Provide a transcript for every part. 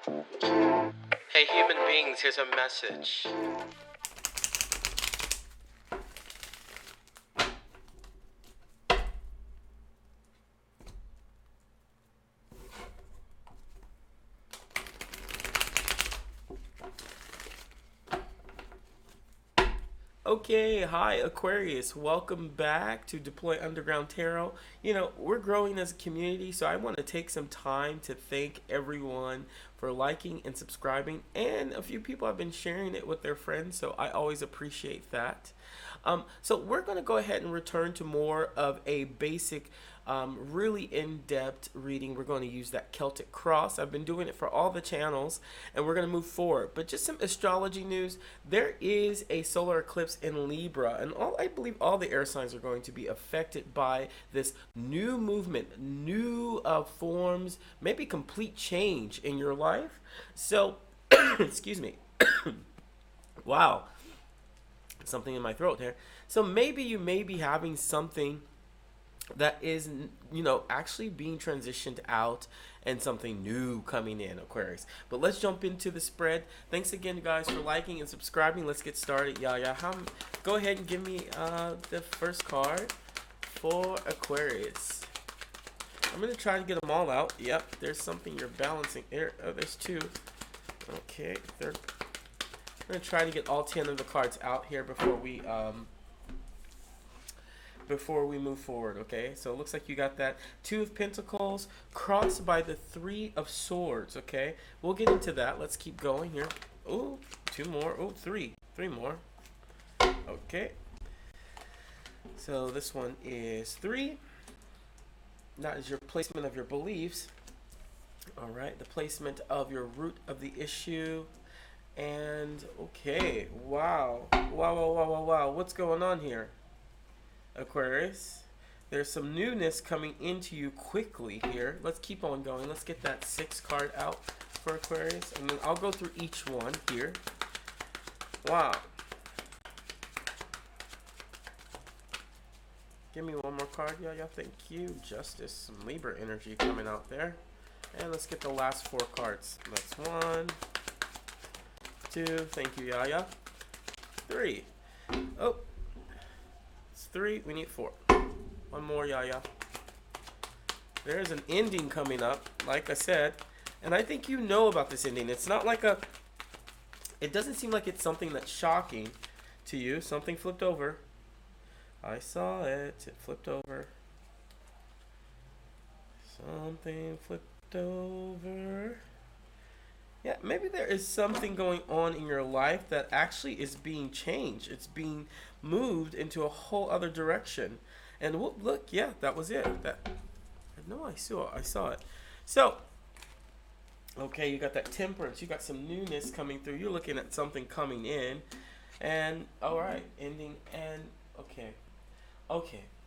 Hey human beings, here's a message. Okay, hi Aquarius. Welcome back to Deploy Underground Tarot. We're growing as a community, so I want to take some time to thank everyone for liking and subscribing, and a few people have been sharing it with their friends, so I always appreciate that. So we're going to go ahead and return to more of a basic, really in-depth reading. We're going to use that Celtic cross. I've been doing it for all the channels, and we're going to move forward. But just some astrology news. There is a solar eclipse in Libra, and I believe all the air signs are going to be affected by this new movement, new forms, maybe complete change in your life. So, excuse me. Wow, something in my throat here. So maybe you may be having something that is, actually being transitioned out and something new coming in, Aquarius. But let's jump into the spread. Thanks again, guys, for liking and subscribing. Let's get started. Go ahead and give me the first card for Aquarius. I'm going to try to get them all out. Yep, there's something you're balancing. There's two. Okay, third. I'm going to try to get all 10 of the cards out here before we move forward. Okay, so it looks like you got that Two of Pentacles crossed by the Three of Swords. Okay, we'll get into that. Let's keep going here. Oh, two more. Oh, three more. Okay, so this one is 3. That is your placement of your beliefs. All right, the placement of your root of the issue. And okay, wow, what's going on here, Aquarius? There's some newness coming into you quickly here. Let's keep on going. Let's get that 6 card out for Aquarius, and then I'll go through each one here. Wow. Give me one more card. Yeah, thank you. Justice, some Libra energy coming out there. And let's get the last 4 cards. That's 1, 2, thank you, Yaya. 3. Oh, it's 3. We need 4. One more, Yaya. There's an ending coming up, like I said, and I think you know about this ending. It's not like it doesn't seem like it's something that's shocking to you. Something flipped over. I saw it. It flipped over. Something flipped over. Yeah, maybe there is something going on in your life that actually is being changed. It's being moved into a whole other direction. And whoop, look, yeah, that was it. I saw it. So, okay, you got that temperance. You got some newness coming through. You're looking at something coming in. And, all right, ending. And, okay,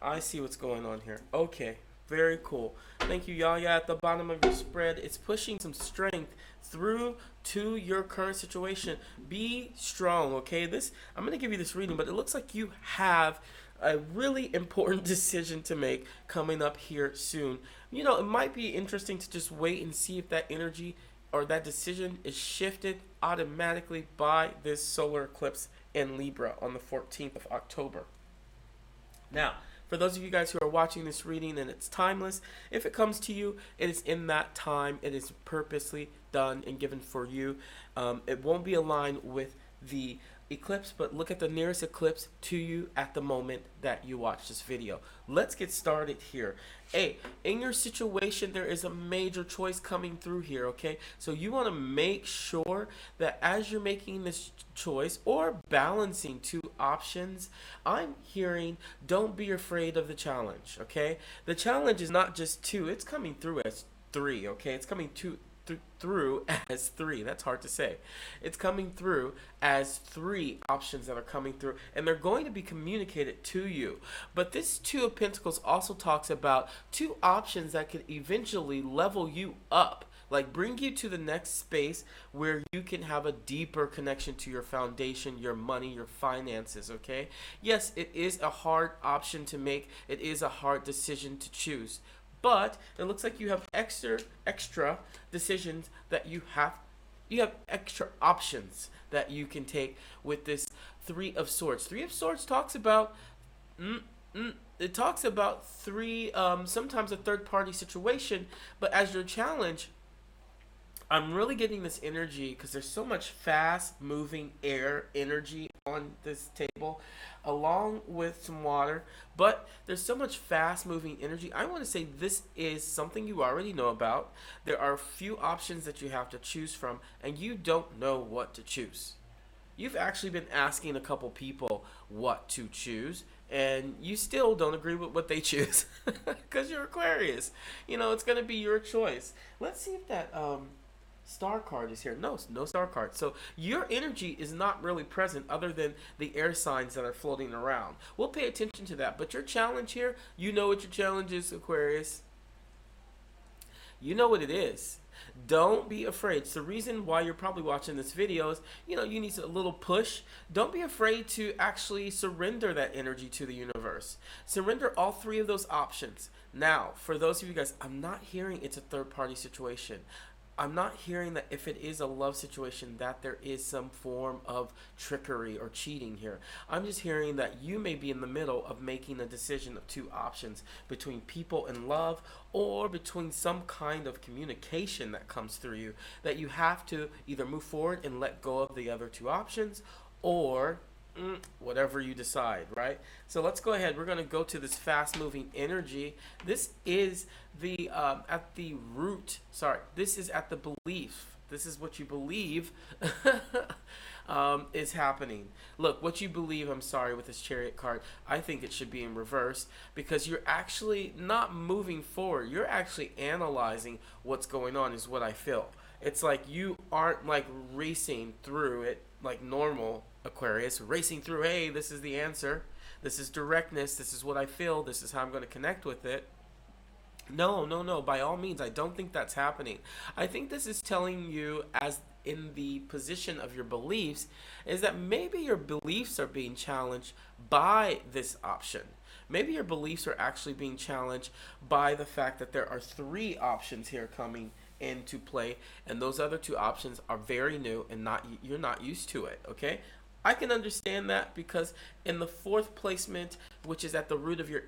I see what's going on here. Okay. Very cool. Thank you, Yaya. At the bottom of your spread, it's pushing some strength through to your current situation. Be strong, okay? I'm going to give you this reading, but it looks like you have a really important decision to make coming up here soon. It might be interesting to just wait and see if that energy or that decision is shifted automatically by this solar eclipse in Libra on the 14th of October. Now, for those of you guys who are watching this reading and it's timeless, if it comes to you, it is in that time. It is purposely done and given for you. It won't be aligned with the eclipse, but look at the nearest eclipse to you at the moment that you watch this video. Let's get started here. In your situation, there is a major choice coming through here, okay? So you want to make sure that as you're making this choice or balancing 2 options, I'm hearing don't be afraid of the challenge, okay? The challenge is not just 2, it's coming through as 3, okay? It's coming through as 3. That's hard to say. It's coming through as 3 options that are coming through, and they're going to be communicated to you. But this 2 of Pentacles also talks about 2 options that could eventually level you up, like bring you to the next space where you can have a deeper connection to your foundation, your money, your finances, okay? Yes, it is a hard option to make. It is a hard decision to choose. but it looks like you have extra decisions that you have extra options that you can take with this Three of Swords. Three of Swords talks about mm, it talks about three sometimes a third party situation, but as your challenge, I'm really getting this energy because there's so much fast moving air energy on this table, along with some water. But there's so much fast moving energy. I want to say this is something you already know about. There are a few options that you have to choose from, and you don't know what to choose. You've actually been asking a couple people what to choose, and you still don't agree with what they choose because you're Aquarius. You know, it's going to be your choice. Let's see if that star card is here. No, no star card. So your energy is not really present other than the air signs that are floating around. We'll pay attention to that. But your challenge here, you know what your challenge is, Aquarius. You know what it is. Don't be afraid. It's the reason why you're probably watching this video is, you know, you need a little push. Don't be afraid to actually surrender that energy to the universe. Surrender all three of those options. Now, for those of you guys, I'm not hearing it's a third party situation. I'm not hearing that if it is a love situation that there is some form of trickery or cheating here. I'm just hearing that you may be in the middle of making a decision of two options between people and love, or between some kind of communication that comes through you, that you have to either move forward and let go of the other two options, or whatever you decide, right? So let's go ahead. We're going to go to this fast moving energy. This is the at the root. Sorry, this is at the belief. This is what you believe is happening. Look, what you believe, I'm sorry, with this Chariot card, I think it should be in reverse, because you're actually not moving forward. You're actually analyzing what's going on, is what I feel. It's like you aren't like racing through it like normal Aquarius, racing through, hey, this is the answer. This is directness. This is what I feel. This is how I'm going to connect with it. No, no, no. By all means, I don't think that's happening. I think this is telling you, as in the position of your beliefs, is that maybe your beliefs are being challenged by this option. Maybe your beliefs are actually being challenged by the fact that there are three options here coming into play, and those other two options are very new and you're not used to it. Okay, I can understand that, because in the fourth placement, which is at the root of your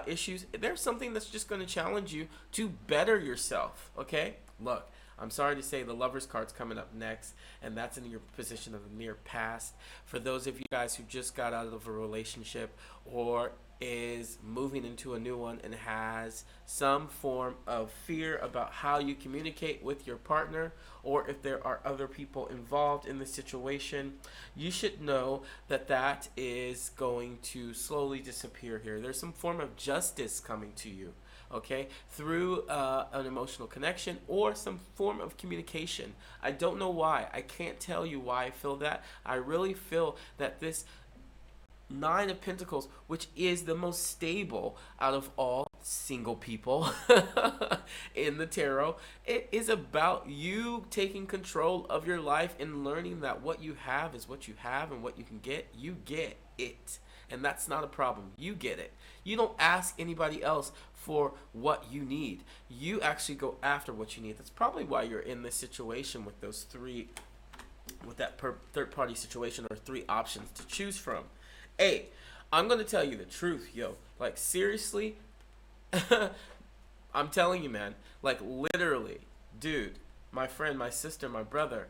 issues, there's something that's just going to challenge you to better yourself. Okay, look, I'm sorry to say the Lover's card's coming up next, and that's in your position of the near past. For those of you guys who just got out of a relationship, or is moving into a new one and has some form of fear about how you communicate with your partner, or if there are other people involved in the situation, you should know that that is going to slowly disappear here. There's some form of justice coming to you, okay, through an emotional connection or some form of communication. I don't know why. I can't tell you why I feel that. I really feel that this Nine of Pentacles, which is the most stable out of all single people in the tarot, it is about you taking control of your life and learning that what you have is what you have, and what you can get, you get it. And that's not a problem. You get it. You don't ask anybody else for what you need. You actually go after what you need. That's probably why you're in this situation with those three, with that third party situation, or three options to choose from. Hey, I'm going to tell you the truth, yo. Like, seriously, I'm telling you, man. Like, literally, dude, my friend, my sister, my brother,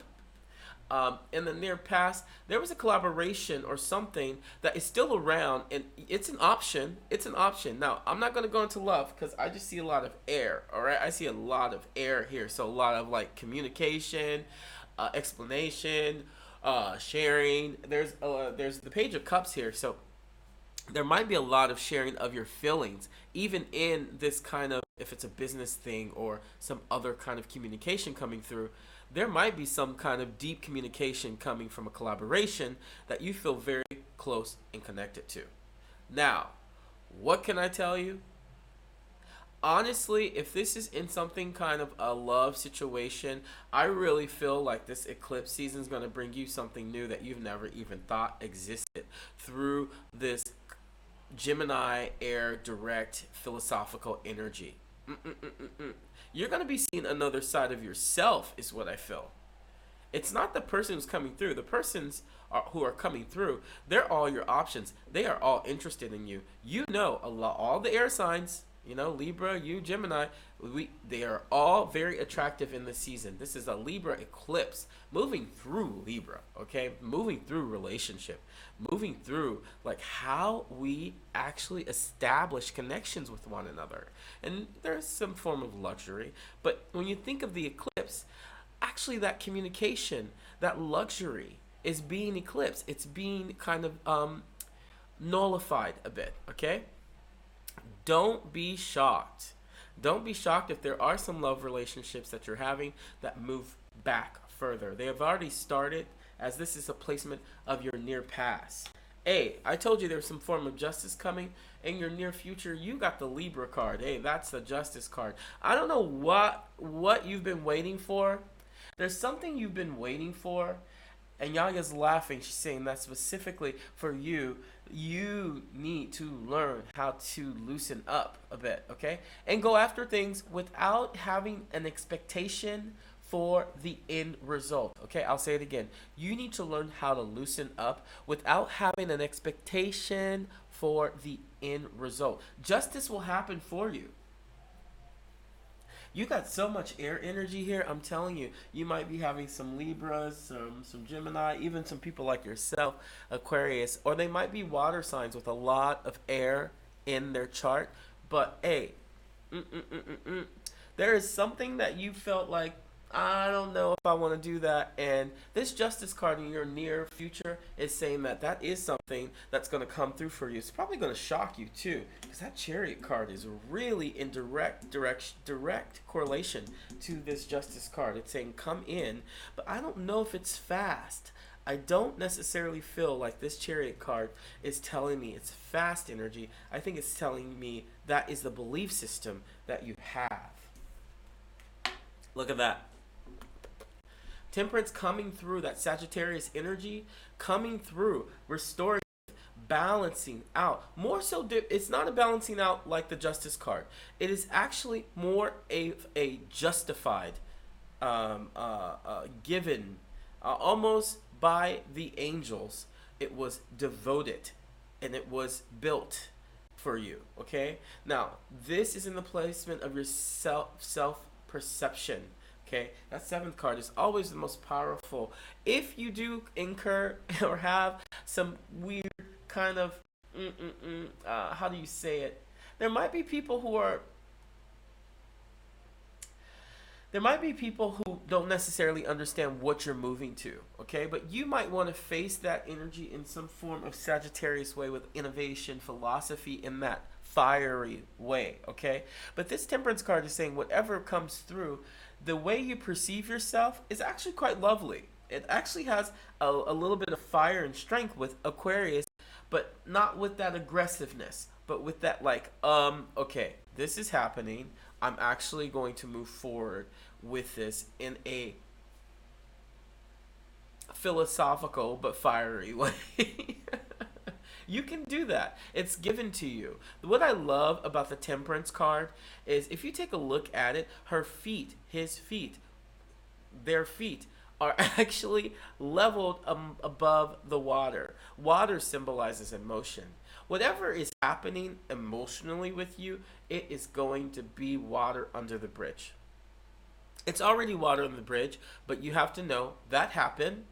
in the near past, there was a collaboration or something that is still around, and it's an option. It's an option. Now, I'm not going to go into love, because I just see a lot of air, all right? I see a lot of air here. So a lot of, like, communication, explanation, sharing. There's the Page of Cups here, so there might be a lot of sharing of your feelings, even in this kind of, if it's a business thing or some other kind of communication coming through, there might be some kind of deep communication coming from a collaboration that you feel very close and connected to. Now, what can I tell you? Honestly, if this is in something kind of a love situation, I really feel like this eclipse season is going to bring you something new that you've never even thought existed through this Gemini air direct philosophical energy. Mm-mm-mm-mm-mm. You're going to be seeing another side of yourself, is what I feel. It's not the person who's coming through. The persons who are coming through, they're all your options. They are all interested in you. You know, a lot, all the air signs, you know, Libra, you, Gemini, they are all very attractive in this season. This is a Libra eclipse moving through Libra, okay? Moving through relationship, moving through like how we actually establish connections with one another. And there's some form of luxury, but when you think of the eclipse, actually that communication, that luxury is being eclipsed. It's being kind of nullified a bit, okay? Don't be shocked. Don't be shocked if there are some love relationships that you're having that move back further. They have already started, as this is a placement of your near past. Hey, I told you there's some form of justice coming in your near future. You got the Libra card. Hey, that's the justice card. I don't know what you've been waiting for. There's something you've been waiting for, and Yaga's laughing. She's saying that specifically for you. You need to learn how to loosen up a bit, okay? And go after things without having an expectation for the end result, okay? I'll say it again. You need to learn how to loosen up without having an expectation for the end result. Justice will happen for you. You got so much air energy here. I'm telling you, you might be having some Libras, some Gemini, even some people like yourself, Aquarius, or they might be water signs with a lot of air in their chart. But hey, there is something that you felt like, I don't know if I want to do that. And this justice card in your near future is saying that that is something that's going to come through for you. It's probably going to shock you too, because that chariot card is really in direct correlation to this justice card. It's saying come in, but I don't know if it's fast. I don't necessarily feel like this chariot card is telling me it's fast energy. I think it's telling me that is the belief system that you have. Look at that. Temperance coming through, that Sagittarius energy coming through, restoring, balancing out. More so, it's not a balancing out like the Justice card. It is actually more a justified, given, almost by the angels. It was devoted, and it was built for you. Okay. Now, this is in the placement of your self perception. Okay, that seventh card is always the most powerful. If you do incur or have some weird kind of, how do you say it? There might be people who don't necessarily understand what you're moving to, okay? But you might want to face that energy in some form of Sagittarius way with innovation, philosophy in that fiery way, okay? But this Temperance card is saying whatever comes through, the way you perceive yourself is actually quite lovely. It actually has a little bit of fire and strength with Aquarius, but not with that aggressiveness, but with that like, okay, this is happening. I'm actually going to move forward with this in a philosophical but fiery way. You can do that. It's given to you. What I love about the Temperance card is if you take a look at it, her feet, his feet, their feet are actually leveled above the water. Water symbolizes emotion. Whatever is happening emotionally with you, it is going to be water under the bridge. It's already water on the bridge, but you have to know that happened.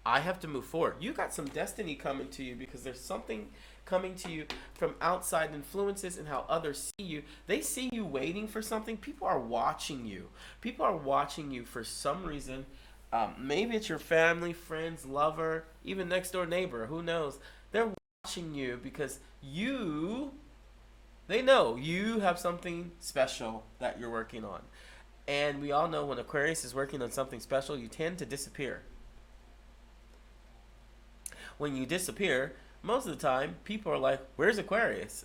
I have to move forward. You got some destiny coming to you because there's something coming to you from outside influences and how others see you. They see you waiting for something. People are watching you. People are watching you for some reason. Maybe it's your family, friends, lover, even next door neighbor. Who knows? They're watching you because they know you have something special that you're working on. And we all know when Aquarius is working on something special, you tend to disappear. When you disappear, most of the time, people are like, where's Aquarius?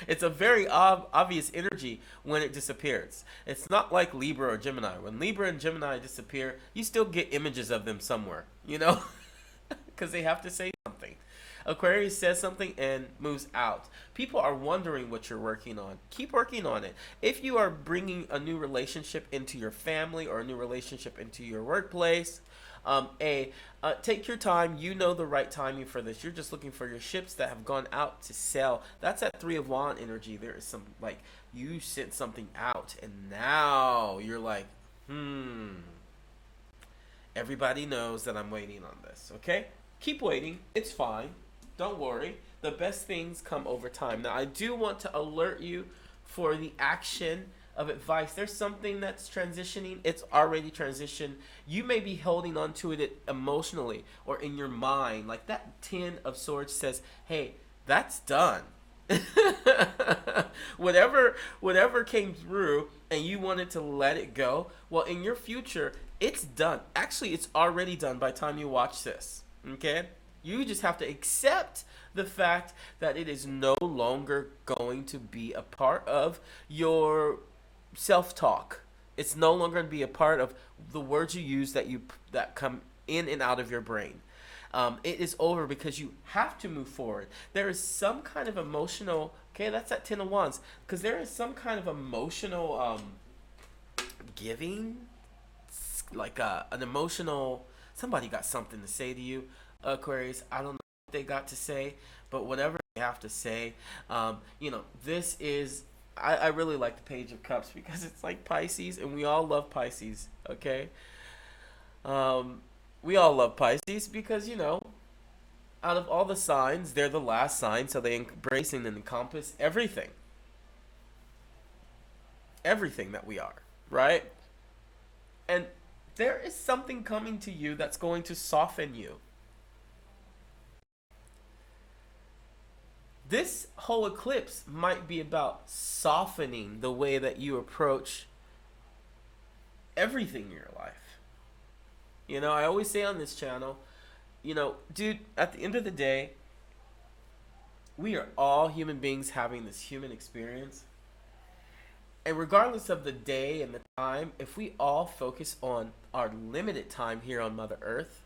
It's a very obvious energy when it disappears. It's not like Libra or Gemini. When Libra and Gemini disappear, you still get images of them somewhere, you know? Because they have to say something. Aquarius says something and moves out. People are wondering what you're working on. Keep working on it. If you are bringing a new relationship into your family or a new relationship into your workplace, take your time. You know the right timing for this. You're just looking for your ships that have gone out to sell. That's that Three of Wands energy. There is some, like, you sent something out and now you're like, everybody knows that I'm waiting on this. Okay? Keep waiting. It's fine. Don't worry. The best things come over time. Now, I do want to alert you for the action of advice. There's something that's transitioning. It's already transitioned. You may be holding on to it emotionally or in your mind. Like that 10 of Swords says, hey, that's done. whatever came through and you wanted to let it go, well, in your future, it's done. Actually, it's already done by the time you watch this. Okay? You just have to accept the fact that it is no longer going to be a part of your self-talk. It's no longer going to be a part of the words you use that come in and out of your brain. It is over because you have to move forward. There is some kind of emotional, okay, that's that 10 of Wands, because there is some kind of emotional giving, like an emotional, somebody got something to say to you, Aquarius. I don't know what they got to say, but whatever they have to say, this is, I really like the Page of Cups because it's like Pisces, and we all love Pisces, okay? We all love Pisces because, out of all the signs, they're the last sign, so they embrace and encompass everything. Everything that we are, right? And there is something coming to you that's going to soften you. This whole eclipse might be about softening the way that you approach everything in your life. I always say on this channel, dude, at the end of the day, we are all human beings having this human experience. And regardless of the day and the time, if we all focus on our limited time here on Mother Earth,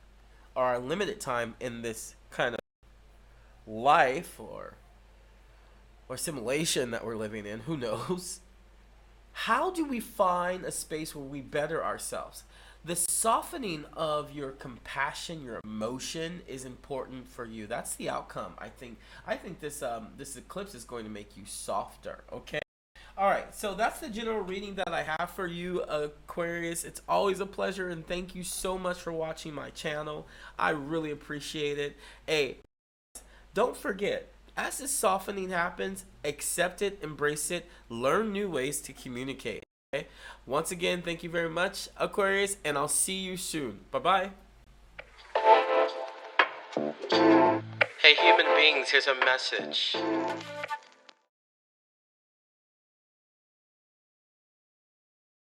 or our limited time in this kind of life or simulation that we're living in, who knows? How do we find a space where we better ourselves? The softening of your compassion, your emotion is important for you. That's the outcome. I think this eclipse is going to make you softer, okay? All right, so that's the general reading that I have for you, Aquarius. It's always a pleasure, and thank you so much for watching my channel. I really appreciate it. Hey, don't forget, as this softening happens, accept it, embrace it, learn new ways to communicate. Okay? Once again, thank you very much, Aquarius, and I'll see you soon. Bye-bye. Hey, human beings, here's a message.